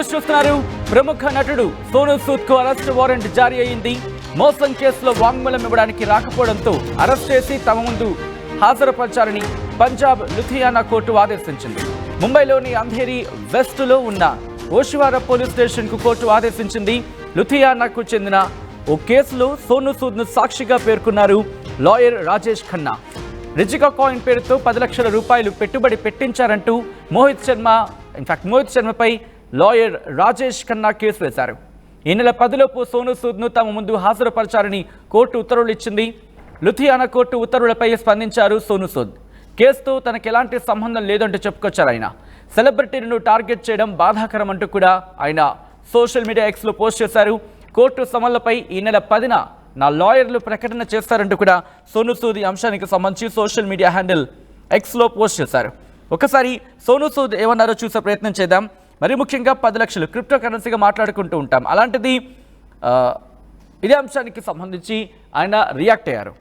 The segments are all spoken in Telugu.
న్యూస్ చూస్తున్నారు. ప్రముఖ నటుడు సోనూ సూద్ కు అరెస్ట్ వారెంట్ జారీ అయింది. మోసం కేసులో వాంగ్మూలం ఇవ్వడానికి రాకపోవడంతో అరెస్ట్ చేసి తమ ముందు హాజరుపరచాలని పంజాబ్ లుధియానా కోర్టు ఆదేశించింది. ముంబైలోని అంధేరి వెస్ట్లో ఉన్న ఓషివారా పోలీస్ స్టేషన్ కు కోర్టు ఆదేశించింది. లుధియానాకు చెందిన ఓ కేసులో సోనూ సూద్ ను సాక్షిగా పేర్కొన్నారు లాయర్ రాజేష్ ఖన్నా. రిజికా కాయిన్ పేరుతో 10 లక్షల రూపాయలు పెట్టుబడి పెట్టించారంటూ మోహిత్ శర్మపై లాయర్ రాజేష్ ఖన్నా కేసు వేశారు. ఈ నెల 10లోపు సోనూ సూద్ను తమ ముందు హాజరుపరచాలని కోర్టు ఉత్తర్వులు ఇచ్చింది. లుధియానా కోర్టు ఉత్తర్వులపై స్పందించారు సోనూ సూద్. కేసుతో తనకు ఎలాంటి సంబంధం లేదంటూ చెప్పుకొచ్చారు ఆయన. సెలబ్రిటీలను టార్గెట్ చేయడం బాధాకరం అంటూ కూడా ఆయన సోషల్ మీడియా ఎక్స్లో పోస్ట్ చేశారు. కోర్టు సమన్లపై ఈ నెల 10న నా లాయర్లు ప్రకటన చేస్తారంటూ కూడా సోనూ సూద్ ఈ అంశానికి సంబంధించి సోషల్ మీడియా హ్యాండిల్ ఎక్స్లో పోస్ట్ చేశారు. ఒకసారి సోనూ సూద్ ఏమన్నారో చూసే ప్రయత్నం చేద్దాం. మరి ముఖ్యంగా 10 లక్షలు క్రిప్టో కరెన్సీగా మాట్లాడుకుంటూ ఉంటాం. అలాంటిది ఇదే అంశానికి సంబంధించి ఆయన రియాక్ట్ అయ్యారు.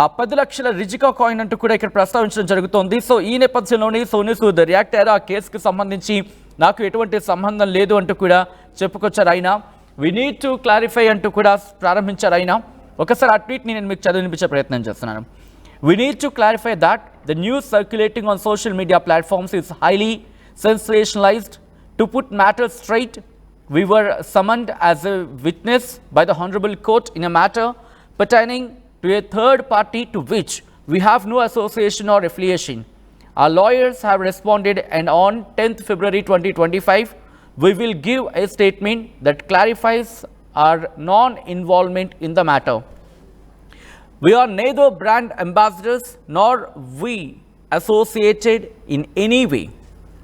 ఆ 10 లక్షల రిజికా కాయిన్ అంటూ కూడా ఇక్కడ ప్రస్తావించడం జరుగుతోంది. సో ఈ నేపథ్యంలోనే సోనూ సూద్ రియాక్ట్ అయ్యారు. ఆ కేసుకి సంబంధించి నాకు ఎటువంటి సంబంధం లేదు అంటూ కూడా చెప్పుకొచ్చారు ఆయన. వి నీడ్ టు క్లారిఫై అంటూ కూడా ప్రారంభించారు ఆయన. ఒకసారి ఆ ట్వీట్ని నేను మీకు చదివినిపించే ప్రయత్నం చేస్తున్నాను. We need to clarify that the news circulating on social media platforms is highly sensationalized. To put matters straight, we were summoned as a witness by the Honorable Court in a matter pertaining to a third party to which we have no association or affiliation. Our lawyers have responded, and on 10th February 2025, we will give a statement that clarifies our non-involvement in the matter. We are neither brand ambassadors nor we associated in any way.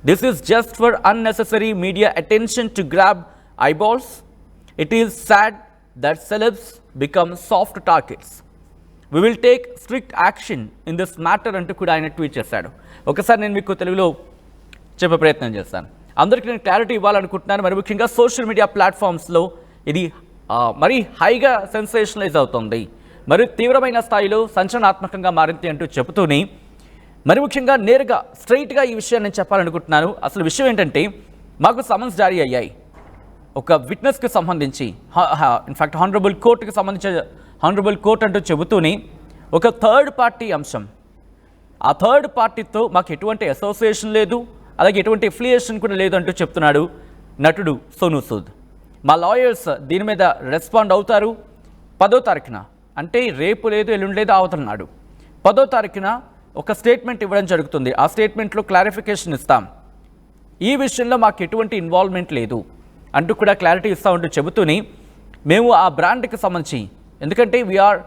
This is just for unnecessary media attention to grab eyeballs. It is sad that celebs become soft targets. We will take strict action in this matter అంటూ కూడా ఆయన ట్వీట్ చేశాడు. ఒకసారి నేను మీకు తెలుగులో చెప్పే ప్రయత్నం చేస్తాను. అందరికీ నేను క్లారిటీ ఇవ్వాలనుకుంటున్నాను. మరి ముఖ్యంగా సోషల్ మీడియా ప్లాట్ఫామ్స్లో ఇది మరీ హైగా సెన్సేషనలైజ్ అవుతుంది, మరి తీవ్రమైన స్థాయిలో సంచలనాత్మకంగా మారింది అంటూ చెబుతూనే మరి ముఖ్యంగా నేరుగా స్ట్రైట్గా ఈ విషయాన్ని నేను చెప్పాలనుకుంటున్నాను. అసలు విషయం ఏంటంటే, మాకు సమన్స్ జారీ అయ్యాయి ఒక విట్నెస్కి సంబంధించి. ఇన్ఫ్యాక్ట్ హానరబుల్ కోర్టుకి సంబంధించిన హానరబుల్ కోర్ట్ అంటూ చెబుతూనే ఒక థర్డ్ పార్టీ అంశం. ఆ థర్డ్ పార్టీతో మాకు ఎటువంటి అసోసియేషన్ లేదు, అలాగే ఎటువంటి ఎఫిలియేషన్ కూడా లేదు అంటూ చెప్తున్నాడు నటుడు సోనూ సూద్. మా లాయర్స్ దీని మీద రెస్పాండ్ అవుతారు 10వ తారీఖున, అంటే రేపు లేదు ఎల్లుండి లేదు అవుతున్నాడు. 10వ తారీఖున ఒక స్టేట్మెంట్ ఇవ్వడం జరుగుతుంది. ఆ స్టేట్మెంట్లో క్లారిఫికేషన్ ఇస్తాం. ఈ విషయంలో మాకు ఎటువంటి ఇన్వాల్వ్మెంట్ లేదు అంటూ కూడా క్లారిటీ ఇస్తామంటూ చెబుతూనే మేము ఆ బ్రాండ్కి సంబంధించి, ఎందుకంటే we are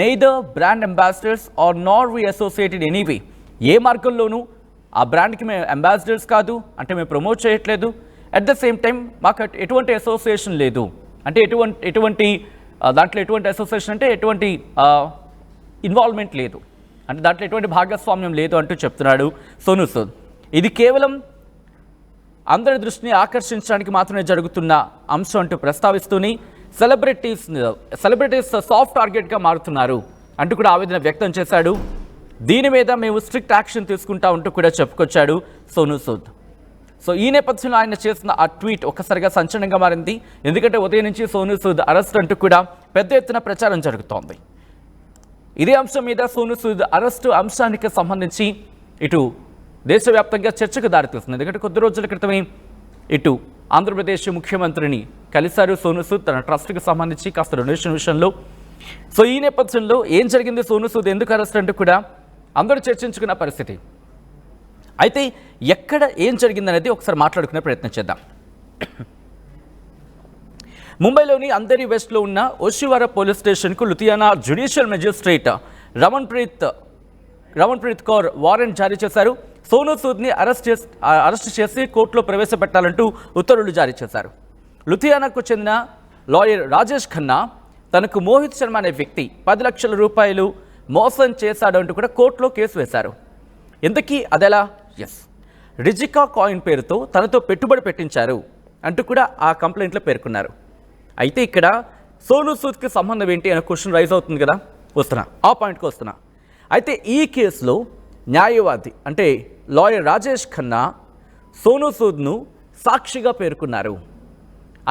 neither brand ambassadors are nor we associated anyway, ఏ మార్గంలోనూ ఆ బ్రాండ్కి మేము అంబాసిడర్స్ కాదు, అంటే మేము ప్రమోట్ చేయట్లేదు. అట్ ద సేమ్ టైం మాకు ఎటువంటి అసోసియేషన్ లేదు, అంటే ఎటువంటి దాంట్లో ఎటువంటి అసోసియేషన్ అంటే ఎటువంటి ఇన్వాల్వ్మెంట్ లేదు, అంటే దాంట్లో ఎటువంటి భాగస్వామ్యం లేదు అంటూ చెప్తున్నాడు సోనూ సూద్. ఇది కేవలం అందరి దృష్టిని ఆకర్షించడానికి మాత్రమే జరుగుతున్న అంశం అంటూ ప్రస్తావిస్తూనే సెలబ్రిటీస్ సాఫ్ట్ టార్గెట్గా మారుతున్నారు అంటూ కూడా ఆవేదన వ్యక్తం చేశాడు. దీని మీద మేము స్ట్రిక్ట్ యాక్షన్ తీసుకుంటా ఉంటూ కూడా చెప్పుకొచ్చాడు సోనూ సూద్. సో ఈ నేపథ్యంలో ఆయన చేసిన ఆ ట్వీట్ ఒక్కసారిగా సంచలనంగా మారింది. ఎందుకంటే ఉదయం నుంచి సోనూ సూద్ అరెస్ట్ అంటూ కూడా పెద్ద ఎత్తున ప్రచారం జరుగుతోంది. ఇదే అంశం మీద సోనూ సూద్ అరెస్టు అంశానికి సంబంధించి ఇటు దేశవ్యాప్తంగా చర్చకు దారితీస్తుంది. ఎందుకంటే కొద్ది రోజుల క్రితమే ఇటు ఆంధ్రప్రదేశ్ ముఖ్యమంత్రిని కలిశారు సోనూ సూద్ తన ట్రస్ట్కి సంబంధించి కాస్త డొనేషన్ విషయంలో. సో ఈ నేపథ్యంలో ఏం జరిగింది, సోనూ సూద్ ఎందుకు అరెస్ట్ అంటూ కూడా అందరూ చర్చించుకున్న పరిస్థితి. అయితే ఎక్కడ ఏం జరిగిందనేది ఒకసారి మాట్లాడుకునే ప్రయత్నం చేద్దాం. ముంబైలోని అంధేరి వెస్ట్లో ఉన్న ఓషివారా పోలీస్ స్టేషన్కు Ludhiana judicial magistrate Raman Preet Kaur warrant జారీ చేశారు. సోనూ సూద్ని అరెస్ట్ చేసి కోర్టులో ప్రవేశపెట్టాలంటూ ఉత్తర్వులు జారీ చేశారు. లుధియానాకు చెందిన లాయర్ రాజేష్ ఖన్నా తనకు మోహిత్ శర్మ అనే వ్యక్తి 10 లక్షల రూపాయలు మోసం చేశాడు అంటూ కూడా కోర్టులో కేసు వేశారు. ఎందుకీ అదెలా? రిజికా కాయిన్ పేరుతో తనతో పెట్టుబడి పెట్టించారు అంటూ కూడా ఆ కంప్లైంట్లో పేర్కొన్నారు. అయితే ఇక్కడ సోనూ సూద్కి సంబంధం ఏంటి అనే క్వశ్చన్ రైజ్ అవుతుంది కదా, ఆ పాయింట్కి వస్తున్నా. అయితే ఈ కేసులో న్యాయవాది అంటే లాయర్ రాజేష్ ఖన్నా సోనూ సూద్ను సాక్షిగా పేర్కొన్నారు.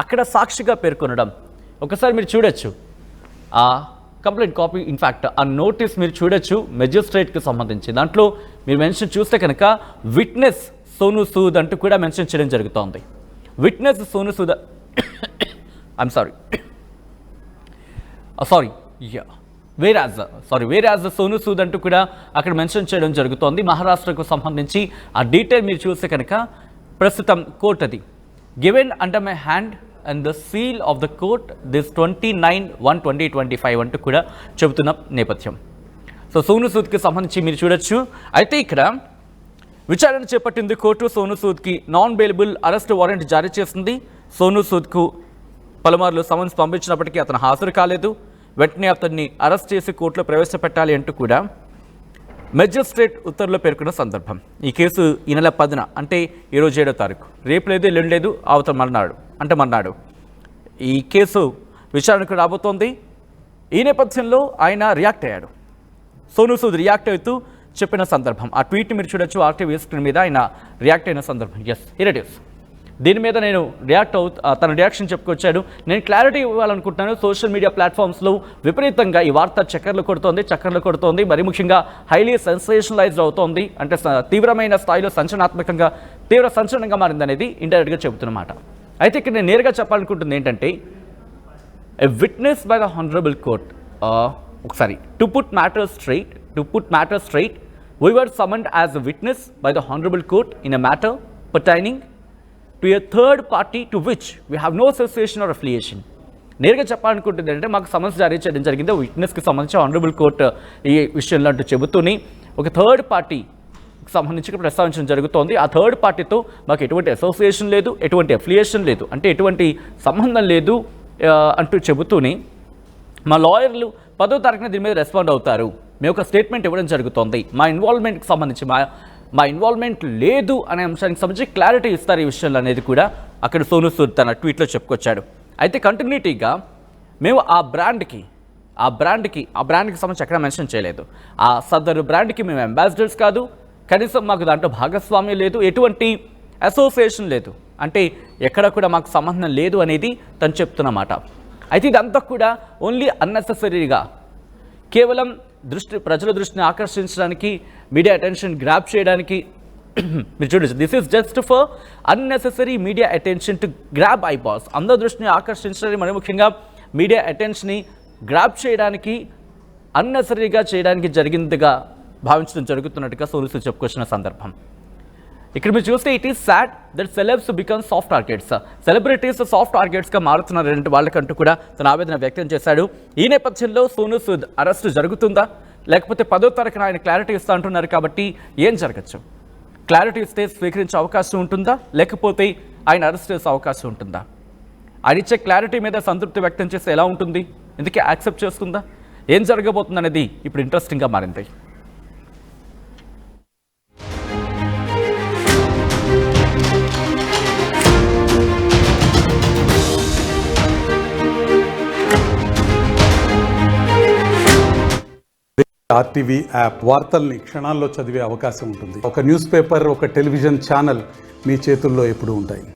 అక్కడ సాక్షిగా పేర్కొనడం ఒకసారి మీరు చూడొచ్చు. ఆ కంప్లైంట్ కాపీ, ఇన్ఫ్యాక్ట్ ఆ నోటీస్ మీరు చూడొచ్చు మెజిస్ట్రేట్కి సంబంధించి. దాంట్లో మీరు మెన్షన్ చూస్తే కనుక విట్నెస్ సోను సూద్ అంటూ కూడా మెన్షన్ చేయడం జరుగుతోంది. విట్నెస్ సోను సూద్ వేరాజ్ సోను సూద్ అంటూ కూడా అక్కడ మెన్షన్ చేయడం జరుగుతోంది. మహారాష్ట్రకు సంబంధించి ఆ డీటెయిల్ మీరు చూస్తే కనుక ప్రస్తుతం కోర్ట్ అది given under my hand and the seal of the court this 29/1/2025 అంటూ కూడా చెబుతున్న నేపథ్యం. సో సోను సూద్కి సంబంధించి మీరు చూడొచ్చు. అయితే ఇక్కడ విచారణ చేపట్టింది కోర్టు. సోను సూద్కి నాన్ బెయిలబుల్ అరెస్ట్ వారెంట్ జారీ చేసింది. సోను సూద్కు పలుమార్లు సమన్స్ పంపించినప్పటికీ అతను హాజరు కాలేదు. వెంటనే అతన్ని అరెస్ట్ చేసి కోర్టులో ప్రవేశపెట్టాలి అంటూ కూడా మెజిస్ట్రేట్ ఉత్తర్వులో పేర్కొన్న సందర్భం. ఈ కేసు ఈ నెల 10న అంటే ఈరోజు 7వ తారీఖు, రేపు లేదు ఎల్లుండి లేదు, అవతల మర్నాడు ఈ కేసు విచారణకు రాబోతోంది. ఈ నేపథ్యంలో ఆయన రియాక్ట్ అయ్యాడు. సోను సూద్ రియాక్ట్ అవుతూ చెప్పిన సందర్భం, ఆ ట్వీట్ మీరు చూడొచ్చు ఆర్టీవీ స్క్రీన్ మీద ఆయన రియాక్ట్ అయిన సందర్భం. Yes, here it is. దీని మీద నేను తన రియాక్షన్ చెప్పుకొచ్చాడు. నేను క్లారిటీ ఇవ్వాలనుకుంటున్నాను. సోషల్ మీడియా ప్లాట్ఫామ్స్లో విపరీతంగా ఈ వార్త చక్కర్లు కొడుతోంది. మరి ముఖ్యంగా హైలీ సెన్సేషనలైజ్డ్ అవుతోంది. అంటే తీవ్రమైన స్థాయిలో తీవ్ర సంచలనంగా మారిందనేది ఇండైరెక్ట్గా చెబుతున్నమాట. అయితే ఇక్కడ నేను నేరుగా చెప్పాలనుకుంటుంది ఏంటంటే, a witness by the honourable court, ఒకసారి to put matters straight, we were summoned as a witness by the honorable court in a matter pertaining to a third party to which we have no association or affiliation. నేరుగా చెప్పాలనుకుంటుంది అంటే మాకు సమన్స్ జారీ చేయడం జరిగింది. విట్నెస్కి సంబంధించి ఆనరబుల్ కోర్టు ఈ విషయంలో అంటూ చెబుతూనే ఒక థర్డ్ పార్టీకి సంబంధించి ప్రస్తావించడం జరుగుతోంది. ఆ థర్డ్ పార్టీతో మాకు ఎటువంటి అసోసియేషన్ లేదు, ఎటువంటి అఫిలియేషన్ లేదు, అంటే ఎటువంటి సంబంధం లేదు అంటూ చెబుతూనే మా లాయర్లు 10వ తారీఖున దీని మీద రెస్పాండ్ అవుతారు. మేము ఒక స్టేట్మెంట్ ఇవ్వడం జరుగుతోంది. మా ఇన్వాల్వ్మెంట్కి సంబంధించి మా ఇన్వాల్వ్మెంట్ లేదు అనే అంశానికి సంబంధించి క్లారిటీ ఇస్తారు ఈ విషయంలో అనేది కూడా అక్కడ సోను సూద్ తన ట్వీట్లో చెప్పుకొచ్చాడు. అయితే కంటిన్యూటీగా మేము ఆ బ్రాండ్కి సంబంధించి ఎక్కడ మెన్షన్ చేయలేదు. ఆ సదరు బ్రాండ్కి మేము అంబాసిడర్స్ కాదు, కనీసం మాకు దాంట్లో భాగస్వామ్యం లేదు, ఎటువంటి అసోసియేషన్ లేదు, అంటే ఎక్కడ కూడా మాకు సంబంధం లేదు అనేది తను చెప్తున్నమాట. అయితే ఇదంతా కూడా ఓన్లీ అన్నెసెసరీగా కేవలం ప్రజల దృష్టిని ఆకర్షించడానికి, మీడియా అటెన్షన్ గ్రాప్ చేయడానికి మీరు చూడొచ్చు. This is just for unnecessary media attention to grab eyeballs. అందరి దృష్టిని ఆకర్షించడానికి, మరి ముఖ్యంగా మీడియా అటెన్షన్ని గ్రాప్ చేయడానికి, అన్నెసరీగా చేయడానికి జరిగిందిగా భావించడం జరుగుతున్నట్టుగా సోను సూద్ చెప్పుకొచ్చిన సందర్భం. ఇక్కడ మీరు చూస్తే it is sad that celebs become soft targets. Celebrities soft టార్గెట్స్గా మారుతున్నారు వాళ్ళకంటూ కూడా తన ఆవేదన వ్యక్తం చేశాడు. ఈ నేపథ్యంలో సోను సూద్ అరెస్టు జరుగుతుందా, లేకపోతే 10వ తారీఖున ఆయన క్లారిటీ ఇస్తా అంటున్నారు కాబట్టి ఏం జరగచ్చు? క్లారిటీ ఇస్తే స్వీకరించే అవకాశం ఉంటుందా, లేకపోతే ఆయన అరెస్ట్ చేసే అవకాశం ఉంటుందా? ఆయన ఇచ్చే క్లారిటీ మీద సంతృప్తి వ్యక్తం చేస్తే ఎలా ఉంటుంది? ఎందుకే యాక్సెప్ట్ చేస్తుందా? ఏం జరగబోతుంది అనేది ఇప్పుడు ఇంట్రెస్టింగ్గా మారింది. ఆర్టీవీ యాప్ వార్తల్ని క్షణాల్లో చదివే అవకాశం ఉంటుంది. ఒక న్యూస్ పేపర్, ఒక టెలివిజన్ ఛానల్ మీ చేతుల్లో ఎప్పుడూ ఉంటాయి.